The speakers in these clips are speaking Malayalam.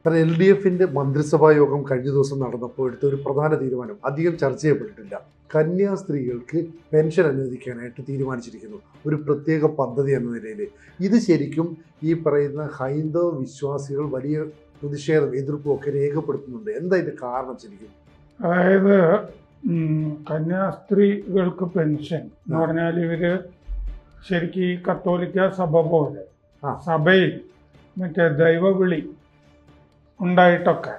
LDFിന്റെ മന്ത്രിസഭാ യോഗം കഴിഞ്ഞ ദിവസം നടന്നപ്പോൾ എടുത്ത ഒരു പ്രധാന തീരുമാനം അധികം ചർച്ച ചെയ്യപ്പെട്ടിട്ടില്ല. കന്യാസ്ത്രീകൾക്ക് പെൻഷൻ അനുവദിക്കാനായിട്ട് തീരുമാനിച്ചിരിക്കുന്നു, ഒരു പ്രത്യേക പദ്ധതി എന്ന നിലയിൽ. ഇത് ശരിക്കും ഈ പറയുന്ന ഹൈന്ദവ വിശ്വാസികൾ വലിയ പ്രതിഷേധം, എതിർപ്പും ഒക്കെ രേഖപ്പെടുത്തുന്നുണ്ട്. എന്താ ഇതിന്റെ കാരണം ശരിക്കും? അതായത് കന്യാസ്ത്രീകൾക്ക് പെൻഷൻ എന്ന് പറഞ്ഞാൽ ഇവര് ശരിക്കും ഈ കത്തോലിക്ക സഭ പോലെ സഭയിൽ മറ്റേ ദൈവവിളി ഉണ്ടായിട്ടൊക്കെ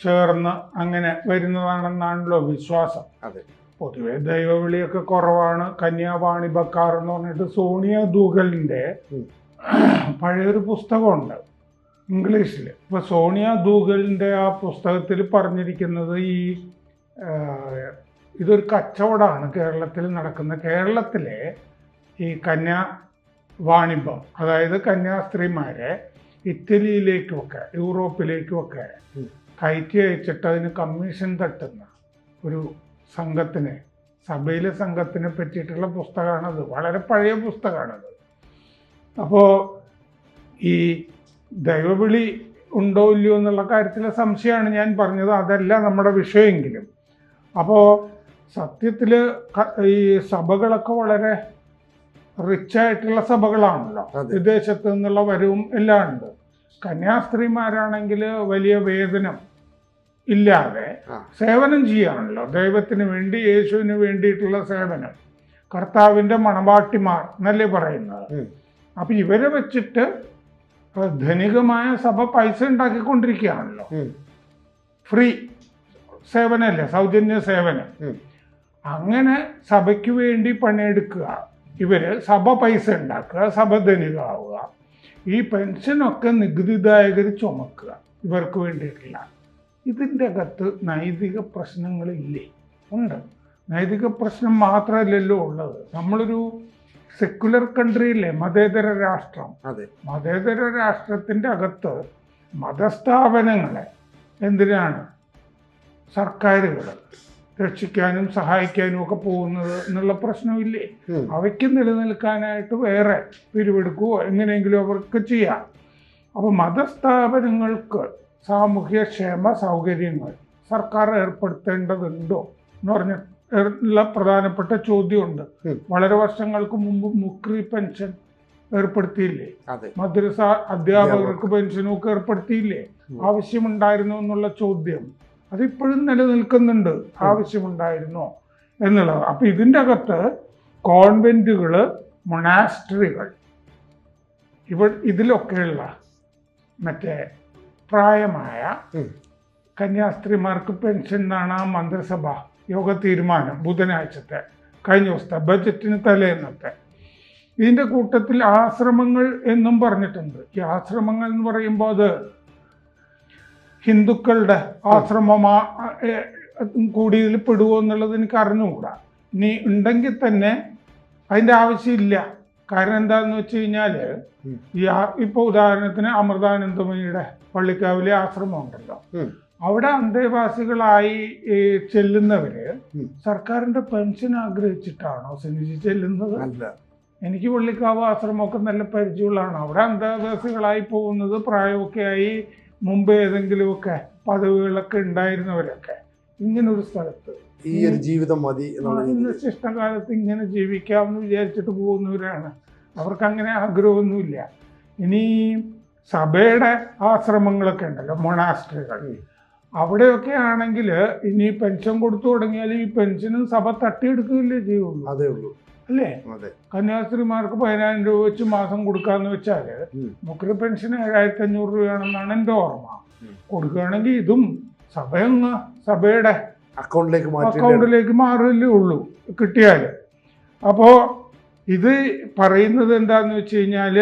ചേർന്ന് അങ്ങനെ വരുന്നതാണെന്നാണല്ലോ വിശ്വാസം. അതെ, പൊതുവെ ദൈവവിളിയൊക്കെ കുറവാണ്. കന്യാവാണിഭക്കാർ എന്ന് പറഞ്ഞിട്ട് സോണിയ ദൂഗലിന്റെ പഴയൊരു പുസ്തകമുണ്ട് ഇംഗ്ലീഷിൽ. ഇപ്പൊ സോണിയ ദൂഗലിന്റെ ആ പുസ്തകത്തിൽ പറഞ്ഞിരിക്കുന്നത് ഇതൊരു കച്ചവടമാണ് കേരളത്തിൽ നടക്കുന്ന. കേരളത്തിലെ ഈ കന്യാവാണിഭം, അതായത് കന്യാസ്ത്രീമാരെ ഇറ്റലിയിലേക്കുമൊക്കെ യൂറോപ്പിലേക്കുമൊക്കെ കയറ്റി അയച്ചിട്ട് അതിന് കമ്മീഷൻ തട്ടുന്ന ഒരു സംഘത്തിന്, സഭയിലെ സംഘത്തിനെ പറ്റിയിട്ടുള്ള പുസ്തകമാണത്. വളരെ പഴയ പുസ്തകമാണത്. അപ്പോൾ ഈ ദൈവവിളി ഉണ്ടോ ഇല്ലയോ എന്നുള്ള കാര്യത്തിലെ സംശയമാണ് ഞാൻ പറഞ്ഞത്. അതല്ല നമ്മുടെ വിഷയമെങ്കിലും. അപ്പോൾ സത്യത്തിൽ ഈ സഭകളൊക്കെ വളരെ റിച്ചായിട്ടുള്ള സഭകളാണല്ലോ. വിദേശത്ത് നിന്നുള്ള വരവും എല്ലാം ഉണ്ട്. കന്യാസ്ത്രീമാരാണെങ്കിൽ വലിയ വേതനം ഇല്ലാതെ സേവനം ചെയ്യാണല്ലോ, ദൈവത്തിന് വേണ്ടി, യേശുവിന് വേണ്ടിയിട്ടുള്ള സേവനം. കർത്താവിൻ്റെ മണവാട്ടിമാർ എന്നല്ലേ പറയുന്നത്. അപ്പൊ ഇവരെ വെച്ചിട്ട് ധനികമായ സഭ പൈസ ഉണ്ടാക്കിക്കൊണ്ടിരിക്കുകയാണല്ലോ. ഫ്രീ സേവനമല്ലേ, സൗജന്യ സേവനം. അങ്ങനെ സഭയ്ക്ക് വേണ്ടി പണിയെടുക്കുക ഇവര്, സഭ പൈസ ഉണ്ടാക്കുക, സഭ ധനികമാവുക. ഈ പെൻഷനൊക്കെ നികുതിദായകർ ചുമക്കുക ഇവർക്ക് വേണ്ടിയിട്ടില്ല. ഇതിൻ്റെ അകത്ത് നൈതിക പ്രശ്നങ്ങളില്ലേ? ഉണ്ട്. നൈതിക പ്രശ്നം മാത്രമല്ലല്ലോ ഉള്ളത്. നമ്മളൊരു സെക്യുലർ കൺട്രിയില്ലേ, മതേതര രാഷ്ട്രം. മതേതര രാഷ്ട്രത്തിൻ്റെ അകത്ത് മതസ്ഥാപനങ്ങളെ എന്തിനാണ് സർക്കാരുകൾ രക്ഷിക്കാനും സഹായിക്കാനും ഒക്കെ പോകുന്നത് എന്നുള്ള പ്രശ്നമില്ലേ? അവയ്ക്ക് നിലനിൽക്കാനായിട്ട് വേറെ പിരിവെടുക്കുകയോ എങ്ങനെയെങ്കിലും അവർക്ക് ചെയ്യാം. അപ്പോൾ മതസ്ഥാപനങ്ങൾക്ക് സാമൂഹ്യക്ഷേമ സൗകര്യങ്ങൾ സർക്കാർ ഏർപ്പെടുത്തേണ്ടതുണ്ടോ എന്ന് പറഞ്ഞുള്ള പ്രധാനപ്പെട്ട ചോദ്യമുണ്ട്. വളരെ വർഷങ്ങൾക്ക് മുമ്പ് മുക്രി പെൻഷൻ ഏർപ്പെടുത്തിയില്ലേ? മദ്രസ അധ്യാപകർക്ക് പെൻഷനൊക്കെ ഏർപ്പെടുത്തിയില്ലേ? ആവശ്യമുണ്ടായിരുന്നു എന്നുള്ള ചോദ്യം അതിപ്പോഴും നിലനിൽക്കുന്നുണ്ട്. ആവശ്യമുണ്ടായിരുന്നോ എന്നുള്ളത്. അപ്പൊ ഇതിൻ്റെ അകത്ത് കോൺവെന്റുകള്, മൊണാസ്ട്രികൾ, ഇതിലൊക്കെയുള്ള മറ്റേ പ്രായമായ കന്യാസ്ത്രീമാർക്ക് പെൻഷൻ എന്നാണ് ആ മന്ത്രിസഭ യോഗ തീരുമാനം. ബുധനാഴ്ചത്തെ കഴിഞ്ഞ ദിവസത്തെ ബജറ്റിന് തലേന്നത്തെ. ഇതിൻ്റെ കൂട്ടത്തിൽ ആശ്രമങ്ങൾ എന്നും പറഞ്ഞിട്ടുണ്ട്. ഈ ആശ്രമങ്ങൾ എന്ന് പറയുമ്പോൾ അത് ഹിന്ദുക്കളുടെ ആശ്രമമാ കൂടി ഇതിൽ പെടുമോ എന്നുള്ളത് എനിക്ക് അറിഞ്ഞുകൂടാ. ഇനി ഉണ്ടെങ്കിൽ തന്നെ അതിൻ്റെ ആവശ്യമില്ല. കാരണം എന്താണെന്ന് വെച്ച് കഴിഞ്ഞാൽ ഇപ്പോൾ ഉദാഹരണത്തിന് അമൃതാനന്ദമയിയുടെ പള്ളിക്കാവിലെ ആശ്രമം ഉണ്ടല്ലോ, അവിടെ അന്തേവാസികളായി ചെല്ലുന്നവര് സർക്കാരിന്റെ പെൻഷൻ ആഗ്രഹിച്ചിട്ടാണോ സന്നിധി ചെല്ലുന്നത്? എനിക്ക് പള്ളിക്കാവ് ആശ്രമമൊക്കെ നല്ല പരിചയമുള്ളതാണ്. അവിടെ അന്തേവാസികളായി പോകുന്നത് പ്രായമൊക്കെ ആയി, മുമ്പ് ഏതെങ്കിലുമൊക്കെ പദവികളൊക്കെ ഉണ്ടായിരുന്നവരൊക്കെ ഇങ്ങനൊരു സ്ഥലത്ത് ഈ ഒരു ജീവിതം മതി, ശിഷ്ടകാലത്ത് ഇങ്ങനെ ജീവിക്കാമെന്ന് വിചാരിച്ചിട്ട് പോകുന്നവരാണ്. അവർക്ക് അങ്ങനെ ആഗ്രഹമൊന്നുമില്ല. ഇനി സഭയുടെ ആശ്രമങ്ങളൊക്കെ ഉണ്ടല്ലോ, മൊണാസ്ട്രികൾ, അവിടെയൊക്കെ ആണെങ്കിൽ ഇനി പെൻഷൻ കൊടുത്തു തുടങ്ങിയാൽ ഈ പെൻഷനും സഭ തട്ടിയെടുക്കുകയല്ലേ ചെയ്യുള്ളൂ. അതേ ഉള്ളൂ അല്ലേ? കന്യാസ്ത്രീമാർക്ക് 10,000 രൂപ വെച്ച് മാസം കൊടുക്കാന്ന് വെച്ചാൽ മുക്രി പെൻഷൻ 7,500 രൂപയാണെന്നാണ് എൻ്റെ ഓർമ്മ. കൊടുക്കുകയാണെങ്കിൽ ഇതും സഭയുടെ അക്കൗണ്ടിലേക്ക് മാറില്ലേ ഉള്ളൂ കിട്ടിയാൽ. അപ്പോൾ ഇത് പറയുന്നത് എന്താന്ന് വെച്ച് കഴിഞ്ഞാൽ,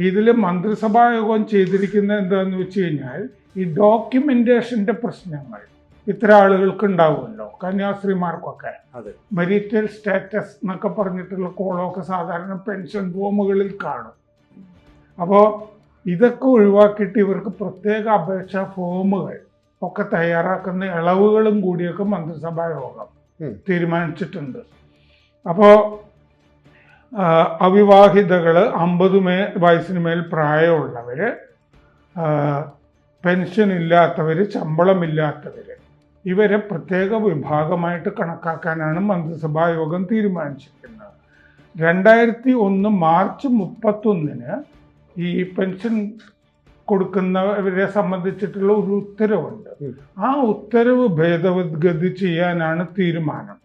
ഇതിൽ മന്ത്രിസഭാ യോഗം ചെയ്തിരിക്കുന്നത് എന്താന്ന് വെച്ച് കഴിഞ്ഞാൽ, ഈ ഡോക്യുമെന്റേഷന്റെ പ്രശ്നങ്ങൾ ഇത്ര ആളുകൾക്ക് ഉണ്ടാവുമല്ലോ, കന്യാസ്ത്രീമാർക്കൊക്കെ. മെരിറ്റൽ സ്റ്റാറ്റസ് എന്നൊക്കെ പറഞ്ഞിട്ടുള്ള കോളമൊക്കെ സാധാരണ പെൻഷൻ ഫോമുകളിൽ കാണും. അപ്പോൾ ഇതൊക്കെ ഒഴിവാക്കിയിട്ട് ഇവർക്ക് പ്രത്യേക അപേക്ഷാ ഫോമുകൾ ഒക്കെ തയ്യാറാക്കുന്ന ഇളവുകളും കൂടിയൊക്കെ മന്ത്രിസഭാ യോഗം തീരുമാനിച്ചിട്ടുണ്ട്. അപ്പോൾ അവിവാഹിതകൾ, 50 വയസ്സിന് മേൽ പ്രായമുള്ളവർ, പെൻഷൻ ഇല്ലാത്തവർ, ശമ്പളമില്ലാത്തവർ, ഇവരെ പ്രത്യേക വിഭാഗമായിട്ട് കണക്കാക്കാനാണ് മന്ത്രിസഭാ യോഗം തീരുമാനിച്ചിരിക്കുന്നത്. 2001 മാർച്ച് 31 ഈ പെൻഷൻ കൊടുക്കുന്നവരെ സംബന്ധിച്ചിട്ടുള്ള ഒരു ഉത്തരവുണ്ട്. ആ ഉത്തരവ് ഭേദഗതി ചെയ്യാനാണ് തീരുമാനം.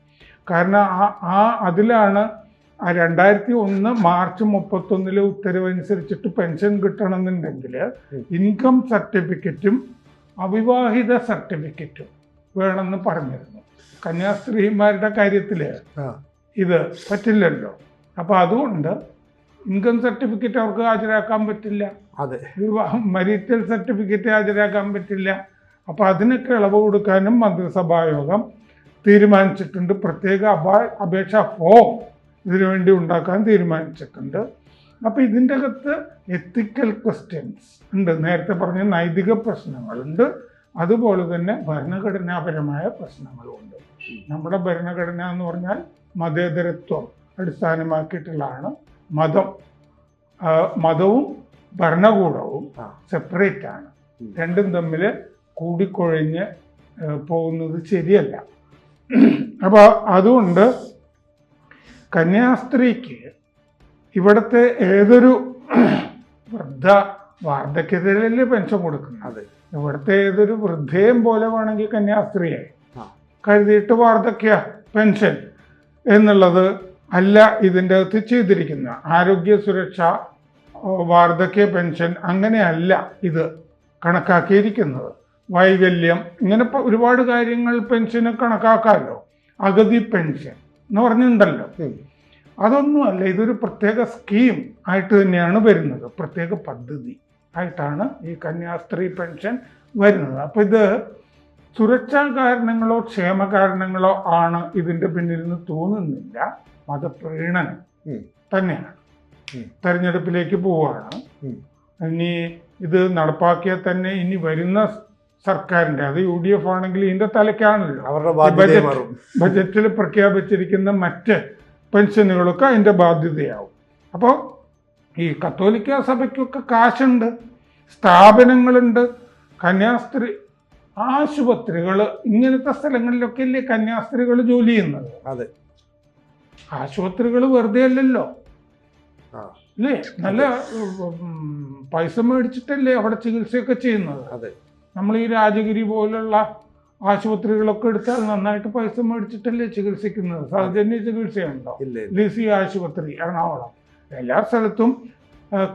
കാരണം അതിലാണ് 2001 മാർച്ച് 31 ഉത്തരവനുസരിച്ചിട്ട് പെൻഷൻ കിട്ടണമെന്നുണ്ടെങ്കിൽ ഇൻകം സർട്ടിഫിക്കറ്റും അവിവാഹിത സർട്ടിഫിക്കറ്റും വേണമെന്ന് പറഞ്ഞിരുന്നു. കന്യാസ്ത്രീമാരുടെ കാര്യത്തിൽ ഇത് പറ്റില്ലല്ലോ. അപ്പോൾ അതുകൊണ്ട് ഇൻകം സർട്ടിഫിക്കറ്റ് അവർക്ക് ഹാജരാക്കാൻ പറ്റില്ല, മരിറ്റൽ സർട്ടിഫിക്കറ്റ് ഹാജരാക്കാൻ പറ്റില്ല. അപ്പോൾ അതിനൊക്കെ ഇളവ് കൊടുക്കാനും മന്ത്രിസഭാ യോഗം തീരുമാനിച്ചിട്ടുണ്ട്. പ്രത്യേക അപേക്ഷാ ഫോം ഇതിനുവേണ്ടി ഉണ്ടാക്കാൻ തീരുമാനിച്ചിട്ടുണ്ട്. അപ്പോൾ ഇതിൻ്റെ അകത്ത് എത്തിക്കൽ ക്വസ്റ്റ്യൻസ് ഉണ്ട്, നേരത്തെ പറഞ്ഞ നൈതിക പ്രശ്നങ്ങളുണ്ട്, അതുപോലെ തന്നെ ഭരണഘടനാപരമായ പ്രശ്നങ്ങളുമുണ്ട്. നമ്മുടെ ഭരണഘടന എന്ന് പറഞ്ഞാൽ മതേതരത്വം അടിസ്ഥാനമാക്കിയിട്ടുള്ളതാണ്. മതവും ഭരണകൂടവും സെപ്പറേറ്റ് ആണ്, രണ്ടും തമ്മിൽ കൂടിക്കൊഴിഞ്ഞ് പോകുന്നത് ശരിയല്ല. അപ്പോൾ അതുകൊണ്ട് കന്യാസ്ത്രീക്ക് ഇവിടുത്തെ ഏതൊരു വൃദ്ധ വാർദ്ധക്യത്തിലല്ലേ പെൻഷൻ കൊടുക്കുന്നത്, ഇവിടുത്തെ ഏതൊരു വൃദ്ധയും പോലെ വേണമെങ്കിൽ കന്യാസ്ത്രീയെ കരുതിയിട്ട് വാർദ്ധക്യ പെൻഷൻ എന്നുള്ളത് അല്ല ഇതിൻ്റെ അകത്ത് ചെയ്തിരിക്കുന്ന. ആരോഗ്യ സുരക്ഷ, വാർദ്ധക്യ പെൻഷൻ അങ്ങനെയല്ല ഇത് കണക്കാക്കിയിരിക്കുന്നത്. വൈകല്യം, ഇങ്ങനെ ഒരുപാട് കാര്യങ്ങൾ പെൻഷന് കണക്കാക്കാമല്ലോ. അഗതി പെൻഷൻ എന്ന് പറഞ്ഞിട്ടുണ്ടല്ലോ, അതൊന്നുമല്ല. ഇതൊരു പ്രത്യേക സ്കീം ആയിട്ട് തന്നെയാണ് വരുന്നത്, പ്രത്യേക പദ്ധതി ആയിട്ടാണ് ഈ കന്യാസ്ത്രീ പെൻഷൻ വരുന്നത്. അപ്പോൾ ഇത് സുരക്ഷാ കാരണങ്ങളോ ക്ഷേമ കാരണങ്ങളോ ആണ് ഇതിൻ്റെ പിന്നിൽ നിന്ന് തോന്നുന്നില്ല, മതപ്രീണനം തന്നെയാണ്. തെരഞ്ഞെടുപ്പിലേക്ക് പോവുകയാണ്. ഇനി ഇത് നടപ്പാക്കിയാൽ തന്നെ ഇനി വരുന്ന സർക്കാരിൻ്റെ, അത് UDF ആണെങ്കിൽ ഇതിൻ്റെ തലയ്ക്കാണല്ലോ, ബജറ്റിൽ പ്രഖ്യാപിച്ചിരിക്കുന്ന മറ്റ് പെൻഷനുകളൊക്കെ അതിൻ്റെ ബാധ്യതയാവും. അപ്പോൾ ഈ കത്തോലിക്ക സഭയ്ക്കൊക്കെ കാശുണ്ട്, സ്ഥാപനങ്ങളുണ്ട്. കന്യാസ്ത്രീ ആശുപത്രികൾ, ഇങ്ങനത്തെ സ്ഥലങ്ങളിലൊക്കെ അല്ലേ കന്യാസ്ത്രീകൾ ജോലി ചെയ്യുന്നത്. അതെ, ആശുപത്രികൾ വെറുതെ അല്ലല്ലോ അല്ലേ, നല്ല പൈസ മേടിച്ചിട്ടല്ലേ അവിടെ ചികിത്സയൊക്കെ ചെയ്യുന്നത്. അതെ, നമ്മൾ ഈ രാജഗിരി പോലുള്ള ആശുപത്രികളൊക്കെ എടുത്താൽ നന്നായിട്ട് പൈസ മേടിച്ചിട്ടല്ലേ ചികിത്സിക്കുന്നത്. സൗജന്യ ചികിത്സയുണ്ടോ? ലിസി ആശുപത്രി എറണാകുളം, എല്ലാ സ്ഥലത്തും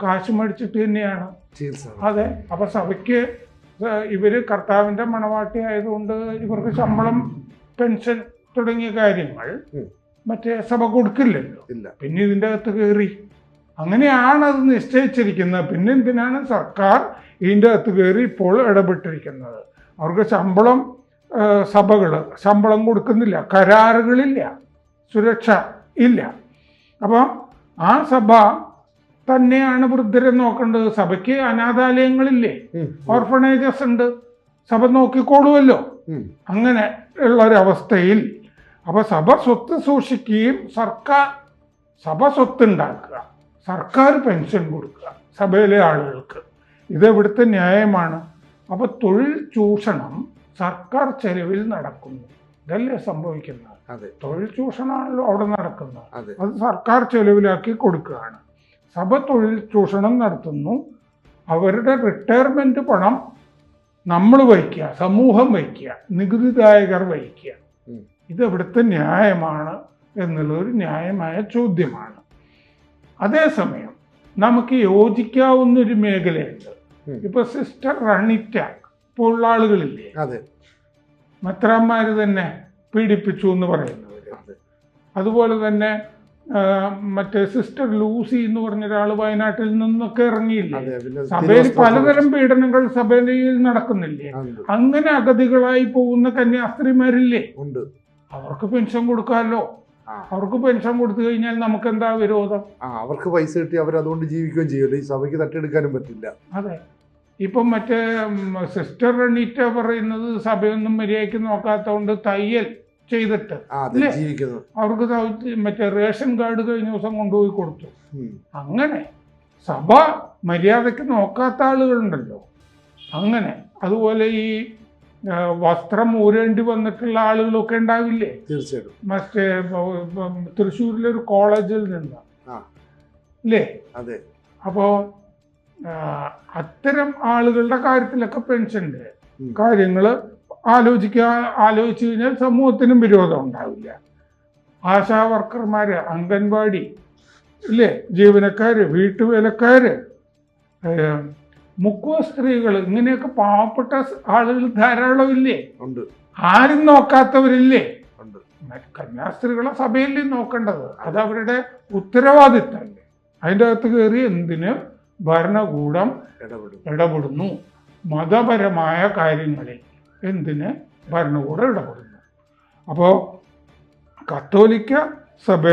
കാശ് മേടിച്ചിട്ട് തന്നെയാണ് ചികിത്സ. അതെ, അപ്പൊ സഭയ്ക്ക് ഇവര് കർത്താവിന്റെ മണവാട്ടി ആയതുകൊണ്ട് ഇവർക്ക് ശമ്പളം, പെൻഷൻ തുടങ്ങിയ കാര്യങ്ങൾ മറ്റേ സഭ കൊടുക്കില്ലല്ലോ. പിന്നെ ഇതിൻ്റെ അകത്ത് കയറി അങ്ങനെയാണ് അത് നിശ്ചയിച്ചിരിക്കുന്നത്. പിന്നെ എന്തിനാണ് സർക്കാർ ഇതിൻ്റെ അകത്ത് കയറി ഇപ്പോൾ ഇടപെട്ടിരിക്കുന്നത്? അവർക്ക് സഭകൾ ശമ്പളം കൊടുക്കുന്നില്ല, കരാറുകളില്ല, സുരക്ഷ ഇല്ല. അപ്പം ആ സഭ തന്നെയാണ് വൃദ്ധരെ നോക്കേണ്ടത്. സഭയ്ക്ക് അനാഥാലയങ്ങളില്ലേ, ഓർഫണേജസ് ഉണ്ട്, സഭ നോക്കിക്കോളുമല്ലോ. അങ്ങനെ ഉള്ളൊരവസ്ഥയിൽ അപ്പോൾ സഭ സ്വത്ത് സൂക്ഷിക്കുകയും സഭ സ്വത്തുണ്ടാക്കുക, സർക്കാർ പെൻഷൻ കൊടുക്കുക സഭയിലെ ആളുകൾക്ക്, ഇതെവിടുത്തെ ന്യായമാണ്? അപ്പോൾ തൊഴിൽ ചൂഷണം സർക്കാർ ചെലവിൽ നടക്കുന്നു, ഇതല്ലേ സംഭവിക്കുന്നത്? തൊഴിൽ ചൂഷണമാണല്ലോ അവിടെ നടക്കുന്നത്, അത് സർക്കാർ ചെലവിലാക്കി കൊടുക്കുകയാണ്. സഭ തൊഴിൽ ചൂഷണം നടത്തുന്നു, അവരുടെ റിട്ടയർമെന്റ് പണം നമ്മൾ വഹിക്കുക, സമൂഹം വഹിക്കുക, നികുതിദായകർ വഹിക്കുക. ഇതെവിടുത്തെ ന്യായമാണ് എന്നുള്ളൊരു ന്യായമായ ചോദ്യമാണ്. അതേസമയം നമുക്ക് യോജിക്കാവുന്നൊരു മേഖലയുണ്ട്. ഇപ്പൊ സിസ്റ്റർ റണിറ്റ പോലുള്ള ആളുകളില്ലേ, മെത്രാന്മാര് തന്നെ പീഡിപ്പിച്ചു എന്ന് പറയുന്നവര്, അതുപോലെ തന്നെ മറ്റേ സിസ്റ്റർ ലൂസി എന്ന് പറഞ്ഞ ഒരാൾ വയനാട്ടിൽ നിന്നൊക്കെ ഇറങ്ങിയില്ലേ, സഭയിൽ പലതരം പീഡനങ്ങൾ സഭയിൽ നടക്കുന്നില്ലേ, അങ്ങനെ അഗതികളായി പോകുന്ന കന്യാസ്ത്രീമാരില്ലേ, അവർക്ക് പെൻഷൻ കൊടുക്കാമല്ലോ. അവർക്ക് പെൻഷൻ കൊടുത്തു കഴിഞ്ഞാൽ നമുക്ക് എന്താ വിരോധം? അവർക്ക് പൈസ കിട്ടി അവർ അതുകൊണ്ട് ജീവിക്കുകയും ചെയ്യുമല്ലോ, ഈ സഭയ്ക്ക് തട്ടിയെടുക്കാനും പറ്റില്ല. അതെ, ഇപ്പം മറ്റേ സിസ്റ്റർ റണീറ്റ പറയുന്നത് സഭയൊന്നും മര്യാദയ്ക്ക് നോക്കാത്തതുകൊണ്ട് തയ്യൽ ചെയ്തിട്ട് അവർക്ക് മറ്റേ റേഷൻ കാർഡ് കഴിഞ്ഞ ദിവസം കൊണ്ടുപോയി കൊടുത്തു. അങ്ങനെ സഭ മര്യാദയ്ക്ക് നോക്കാത്ത ആളുകളുണ്ടല്ലോ, അങ്ങനെ അതുപോലെ ഈ വസ്ത്രം ഊരേണ്ടി വന്നിട്ടുള്ള ആളുകളൊക്കെ ഉണ്ടാവില്ലേ? തീർച്ചയായിട്ടും. മറ്റേ തൃശ്ശൂരിലൊരു കോളേജിൽ നിന്ന് അല്ലേ? അതെ. അപ്പോൾ അത്തരം ആളുകളുടെ കാര്യത്തിലൊക്കെ പെൻഷൻ്റെ കാര്യങ്ങൾ ആലോചിച്ചു കഴിഞ്ഞാൽ സമൂഹത്തിനും വിരോധം ഉണ്ടാവില്ല. ആശാ വർക്കർമാര്, അംഗൻവാടി ഇല്ലേ, ജീവനക്കാര്, വീട്ടുവേലക്കാര്, മുക്കുവ സ്ത്രീകൾ, ഇങ്ങനെയൊക്കെ പാവപ്പെട്ട ആളുകൾ ധാരാളം ഇല്ലേ? ആരും നോക്കാത്തവരില്ലേ? കന്യാസ്ത്രീകളെ സഭയില്ലേ നോക്കേണ്ടത്? അത് അവരുടെ ഉത്തരവാദിത്തമല്ലേ? അതിൻ്റെ അകത്ത് കയറി എന്തിന് ഭരണകൂടം ഇടപെടുന്നു? മതപരമായ കാര്യങ്ങളിൽ എന്തിന് ഭരണകൂടം ഇടപെടുന്നു? അപ്പോൾ കത്തോലിക്ക സഭ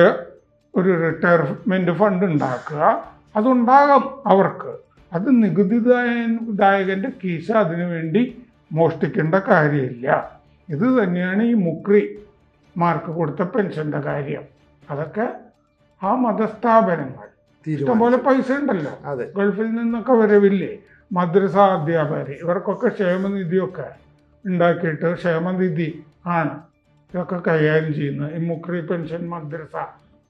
ഒരു റിട്ടയർമെൻറ്റ് ഫണ്ട് ഉണ്ടാക്കുക, അതുണ്ടാകാം അവർക്ക്. അത് നികുതിദായകൻ്റെ കീശ അതിനു വേണ്ടി മോഷ്ടിക്കേണ്ട കാര്യമില്ല. ഇത് തന്നെയാണ് ഈ മുക്രിമാർക്ക് കൊടുത്ത പെൻഷൻ്റെ കാര്യം. അതൊക്കെ ആ മതസ്ഥാപനങ്ങൾ, ഇഷ്ടംപോലെ പൈസ ഉണ്ടല്ലോ, ഗൾഫിൽ നിന്നൊക്കെ വരവില്ലേ, മദ്രസ അധ്യാപകർ, ഇവർക്കൊക്കെ ക്ഷേമനിധിയൊക്കെ ഉണ്ടാക്കിയിട്ട് ക്ഷേമനിധി ആണ് ഇതൊക്കെ കൈകാര്യം ചെയ്യുന്നത്, ഈ മുക്രി പെൻഷൻ, മദ്രസ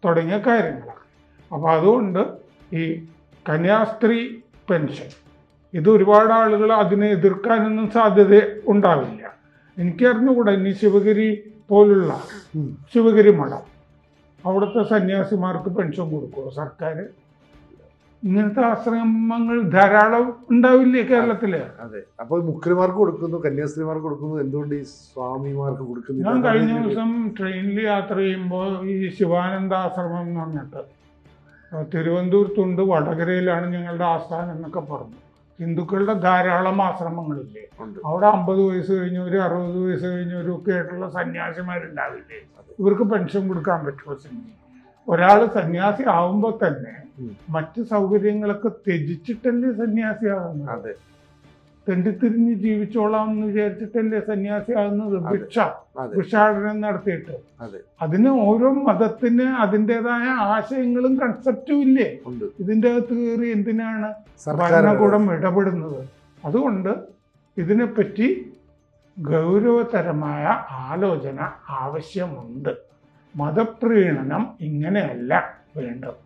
തുടങ്ങിയ കാര്യങ്ങളാണ്. അപ്പോൾ അതുകൊണ്ട് ഈ കന്യാസ്ത്രീ പെൻഷൻ ഇത് ഒരുപാട് ആളുകൾ അതിനെ എതിർക്കാനൊന്നും സാധ്യത ഉണ്ടാവില്ല. എനിക്കറിഞ്ഞുകൂടെ ഇനി ശിവഗിരി പോലുള്ള ശിവഗിരി മഠം, അവിടുത്തെ സന്യാസിമാർക്ക് പെൻഷൻ കൊടുക്കുമോ സർക്കാർ? ഇങ്ങനത്തെ ആശ്രമങ്ങൾ ധാരാളം ഉണ്ടാവില്ലേ കേരളത്തില്? അതെ. അപ്പോൾ മുക്രിമാർക്ക് കൊടുക്കുന്നു, കന്യാസ്ത്രീമാർക്ക് കൊടുക്കുന്നു, എന്തുകൊണ്ട് ഈ സ്വാമിമാർക്ക് കൊടുക്കുന്നു? ഞാൻ കഴിഞ്ഞ ദിവസം ട്രെയിനിൽ യാത്ര ചെയ്യുമ്പോൾ ഈ ശിവാനന്ദ ആശ്രമം എന്ന് പറഞ്ഞിട്ട് തിരുവനന്തപുരത്തുണ്ട്, വടകരയിലാണ് ഞങ്ങളുടെ ആസ്ഥാനം എന്നൊക്കെ പറഞ്ഞു. ഹിന്ദുക്കളുടെ ധാരാളം ആശ്രമങ്ങളില്ലേ? അവിടെ 50 വയസ്സ് കഴിഞ്ഞവരും 60 വയസ്സ് കഴിഞ്ഞവരും ഒക്കെ ആയിട്ടുള്ള സന്യാസിമാരുണ്ടാവില്ലേ? ഇവർക്ക് പെൻഷൻ കൊടുക്കാൻ പറ്റുമോ? ഒരാൾ സന്യാസി ആവുമ്പോൾ തന്നെ മറ്റ് സൗകര്യങ്ങളൊക്കെ ത്യജിച്ചിട്ടല്ലേ സന്യാസി ആകുന്നത്? തെണ്ടിത്തിരിഞ്ഞ് ജീവിച്ചോളാം എന്ന് വിചാരിച്ചിട്ടല്ലേ സന്യാസി ആകുന്നത്? ഭിക്ഷാടനം നടത്തിയിട്ട്. അതിന് ഓരോ മതത്തിന് അതിൻ്റെതായ ആശയങ്ങളും കൺസെപ്റ്റും ഇല്ലേ? ഇതിൻ്റെ അകത്ത് കയറി എന്തിനാണ് ഭരണകൂടം ഇടപെടുന്നത്? അതുകൊണ്ട് ഇതിനെപ്പറ്റി ഗൗരവതരമായ ആലോചന ആവശ്യമുണ്ട്. മതപ്രീണനം ഇങ്ങനെയല്ല വേണ്ടത്.